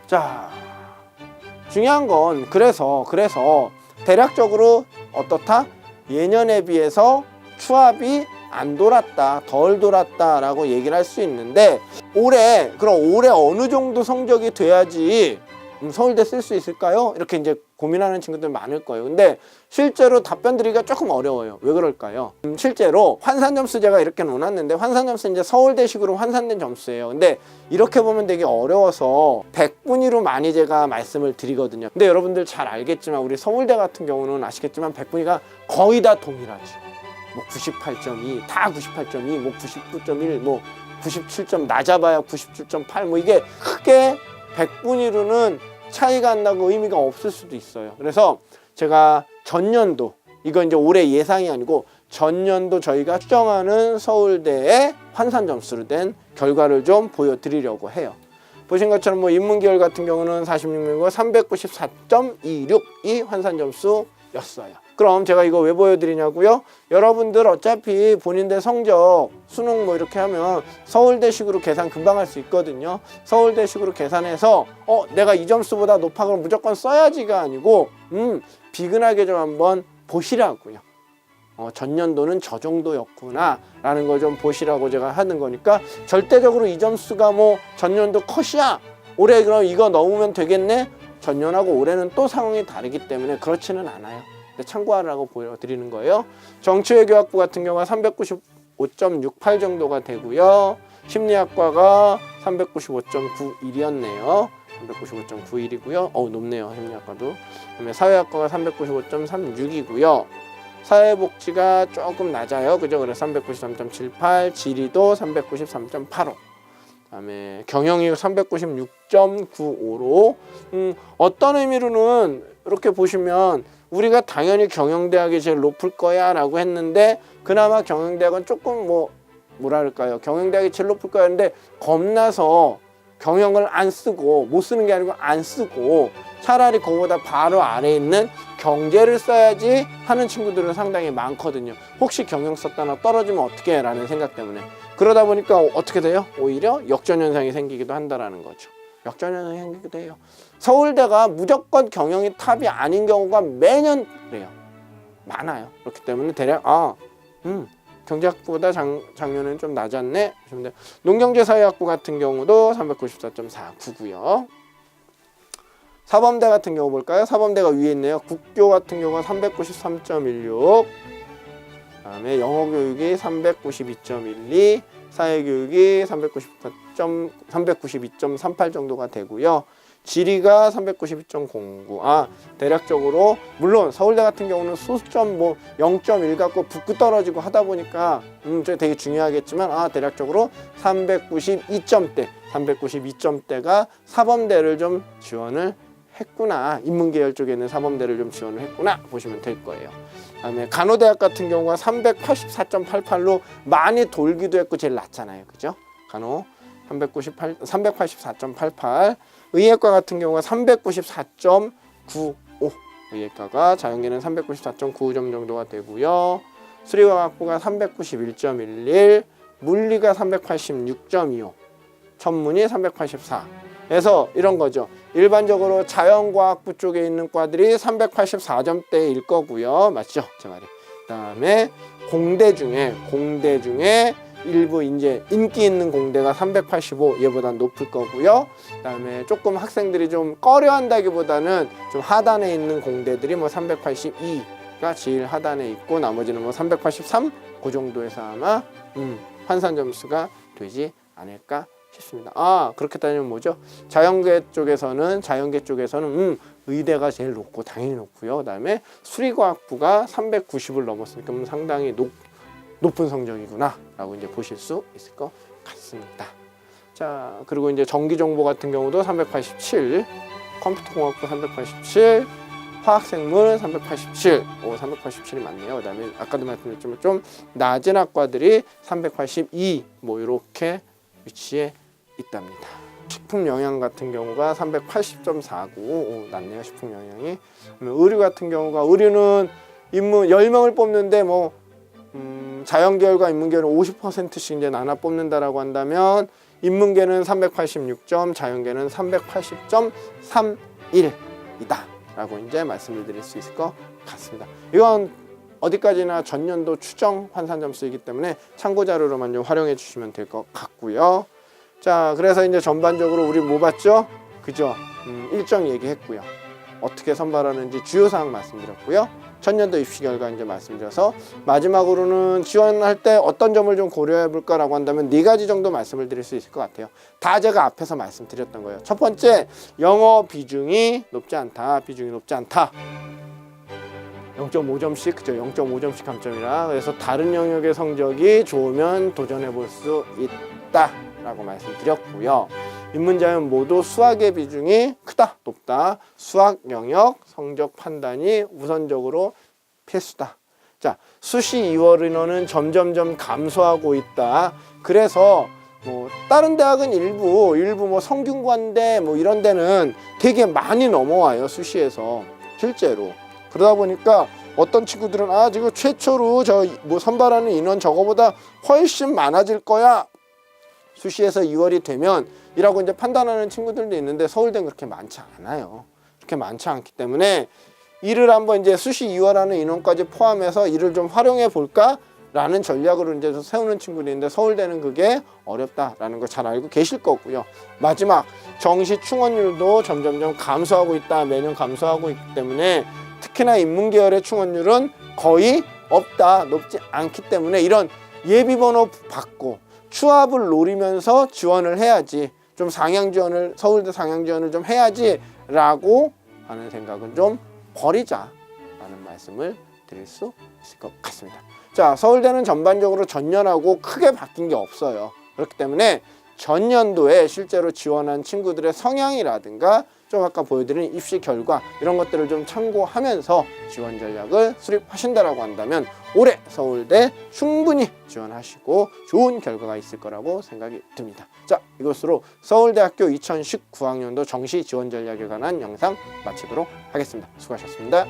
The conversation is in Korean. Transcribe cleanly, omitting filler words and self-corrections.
자, 중요한 건 그래서 대략적으로 어떻다? 예년에 비해서 추합이 안 돌았다, 덜 돌았다 라고 얘기를 할 수 있는데, 그럼 올해 어느 정도 성적이 돼야지 서울대 쓸 수 있을까요? 이렇게 이제 고민하는 친구들 많을 거예요. 근데 실제로 답변 드리기가 조금 어려워요. 왜 그럴까요? 실제로 환산점수 제가 이렇게 놓았는데, 환산점수 이제 서울대식으로 환산된 점수예요. 근데 이렇게 보면 되게 어려워서 백분위로 많이 제가 말씀을 드리거든요. 근데 여러분들 잘 알겠지만 우리 서울대 같은 경우는 아시겠지만 백분위가 거의 다 동일하죠. 뭐 98.2, 다 98.2, 뭐 99.1, 뭐 97점, 낮아봐야 97.8, 뭐 이게 크게 백분위로는 차이가 안 나고 의미가 없을 수도 있어요. 그래서 제가 전년도, 이거 이제 올해 예상이 아니고 전년도 저희가 추정하는 서울대의 환산 점수로 된 결과를 좀 보여드리려고 해요. 보신 것처럼 뭐 인문계열 같은 경우는 46명이고 394.26이 환산 점수였어요. 그럼 제가 이거 왜 보여드리냐고요? 여러분들 어차피 본인들 성적 수능 뭐 이렇게 하면 서울대식으로 계산 금방 할 수 있거든요. 서울대식으로 계산해서 내가 이 점수보다 높아 그럼 무조건 써야지가 아니고 비근하게 좀 한번 보시라고요. 전년도는 저 정도였구나 라는 걸 좀 보시라고 제가 하는 거니까, 절대적으로 이 점수가 뭐 전년도 컷이야, 올해 그럼 이거 넣으면 되겠네, 전년하고 올해는 또 상황이 다르기 때문에 그렇지는 않아요. 참고하라고 보여드리는 거예요. 정치외교학부 같은 경우가 395.68 정도가 되고요. 심리학과가 395.91이었네요. 395.91이고요. 높네요. 심리학과도. 그다음에 사회학과가 395.36이고요. 사회복지가 조금 낮아요. 그죠? 그래서 393.78, 지리도 393.85. 그다음에 경영이 396.95로 어떤 의미로는 이렇게 보시면 우리가 당연히 경영대학이 제일 높을 거야 라고 했는데, 그나마 경영대학은 조금 뭐랄까요, 경영대학이 제일 높을 거야 했는데 겁나서 경영을 안 쓰고, 못 쓰는 게 아니고 안 쓰고 차라리 그거보다 바로 아래에 있는 경제를 써야지 하는 친구들은 상당히 많거든요. 혹시 경영 썼다나 떨어지면 어떡해 라는 생각 때문에. 그러다 보니까 어떻게 돼요? 오히려 역전현상이 생기기도 한다라는 거죠. 역전현상이 생기기도 해요. 서울대가 무조건 경영이 탑이 아닌 경우가 매년 그래요. 많아요. 그렇기 때문에 대략 경제학부보다 작년에는 좀 낮았네. 농경제사회학부 같은 경우도 394.49고요. 사범대 같은 경우 볼까요? 사범대가 위에 있네요. 국교 같은 경우가 393.16, 그다음에 영어교육이 392.12, 사회교육이 392.38 정도가 되고요. 지리가 392.09. 대략적으로 물론 서울대 같은 경우는 수점 0.1 갖고 붙고 떨어지고 하다 보니까 되게 중요하겠지만 대략적으로 392점대가 사범대를 좀 지원을 했구나, 인문계열 쪽에 있는 사범대를 좀 지원을 했구나 보시면 될 거예요. 그다음에 간호대학 같은 경우가 384.88로 많이 돌기도 했고 제일 낮잖아요. 그죠? 간호 384.88. 의예과 같은 경우가 394.95. 의예과가, 자연계는 394.95점 정도가 되고요. 수리과학부가 391.11, 물리가 386.25, 천문이 384. 그래서 이런 거죠. 일반적으로 자연과학부 쪽에 있는 과들이 384점대일 거고요. 맞죠? 제 말이. 그다음에 공대 중에 일부 이제 인기 있는 공대가 385, 얘보다 높을 거고요. 그다음에 조금 학생들이 좀 꺼려한다기보다는 좀 하단에 있는 공대들이 382가 제일 하단에 있고, 나머지는 383, 그 정도에서 아마 환산 점수가 되지 않을까 싶습니다. 그렇게 따지면 뭐죠? 자연계 쪽에서는 의대가 제일 높고 당연히 높고요. 그다음에 수리과학부가 390을 넘었으니까 상당히 높은 성적이구나 라고 이제 보실 수 있을 것 같습니다. 자, 그리고 이제 전기정보 같은 경우도 387, 컴퓨터공학부 387, 화학생물 387, 387이 많네요. 그다음에 아까도 말씀드렸지만 좀 낮은 학과들이 382, 이렇게 위치에 있답니다. 식품영양 같은 경우가 380.49, 낮네요. 식품영양이. 의류 같은 경우가, 의류는 10명을 뽑는데 자연계열과 인문계열은 50%씩 이제 나눠 뽑는다라고 한다면 인문계는 386점, 자연계는 380.31이다 라고 이제 말씀을 드릴 수 있을 것 같습니다. 이건 어디까지나 전년도 추정 환산 점수이기 때문에 참고 자료로만 좀 활용해 주시면 될 것 같고요. 자, 그래서 이제 전반적으로 우리 뭐 봤죠? 그죠? 일정 얘기했고요. 어떻게 선발하는지 주요 사항 말씀드렸고요. 전년도 입시 결과 이제 말씀드려서 마지막으로는 지원할 때 어떤 점을 좀 고려해 볼까라고 한다면 4가지 정도 말씀을 드릴 수 있을 것 같아요. 다 제가 앞에서 말씀드렸던 거예요. 첫 번째, 영어 비중이 높지 않다. 비중이 높지 않다. 0.5점씩, 그죠? 0.5점씩 감점이라. 그래서 다른 영역의 성적이 좋으면 도전해 볼 수 있다 라고 말씀드렸고요. 인문자연 모두 수학의 비중이 크다, 높다. 수학 영역 성적 판단이 우선적으로 필수다. 자, 수시 2월 인원은 점점점 감소하고 있다. 그래서 뭐 다른 대학은 일부 뭐 성균관대 뭐 이런 데는 되게 많이 넘어와요, 수시에서 실제로. 그러다 보니까 어떤 친구들은 지금 최초로 저 뭐 선발하는 인원 저거보다 훨씬 많아질 거야. 수시에서 2월이 되면 이라고 이제 판단하는 친구들도 있는데 서울대는 그렇게 많지 않아요. 그렇게 많지 않기 때문에 이를 한번 이제 수시 2월하는 인원까지 포함해서 이를 좀 활용해 볼까라는 전략으로 이제 세우는 친구들이 있는데 서울대는 그게 어렵다라는 거 잘 알고 계실 거고요. 마지막, 정시 충원율도 점점점 감소하고 있다. 매년 감소하고 있기 때문에 특히나 인문계열의 충원율은 거의 없다, 높지 않기 때문에 이런 예비번호 받고 추합을 노리면서 지원을 해야지, 좀 상향 지원을, 서울대 상향 지원을 좀 해야지 라고 하는 생각은 좀 버리자 라는 말씀을 드릴 수 있을 것 같습니다. 자, 서울대는 전반적으로 전년하고 크게 바뀐 게 없어요. 그렇기 때문에 전년도에 실제로 지원한 친구들의 성향이라든가 좀 아까 보여드린 입시 결과 이런 것들을 좀 참고하면서 지원 전략을 수립하신다라고 한다면 올해 서울대 충분히 지원하시고 좋은 결과가 있을 거라고 생각이 듭니다. 자, 이것으로 서울대학교 2019학년도 정시 지원 전략에 관한 영상 마치도록 하겠습니다. 수고하셨습니다.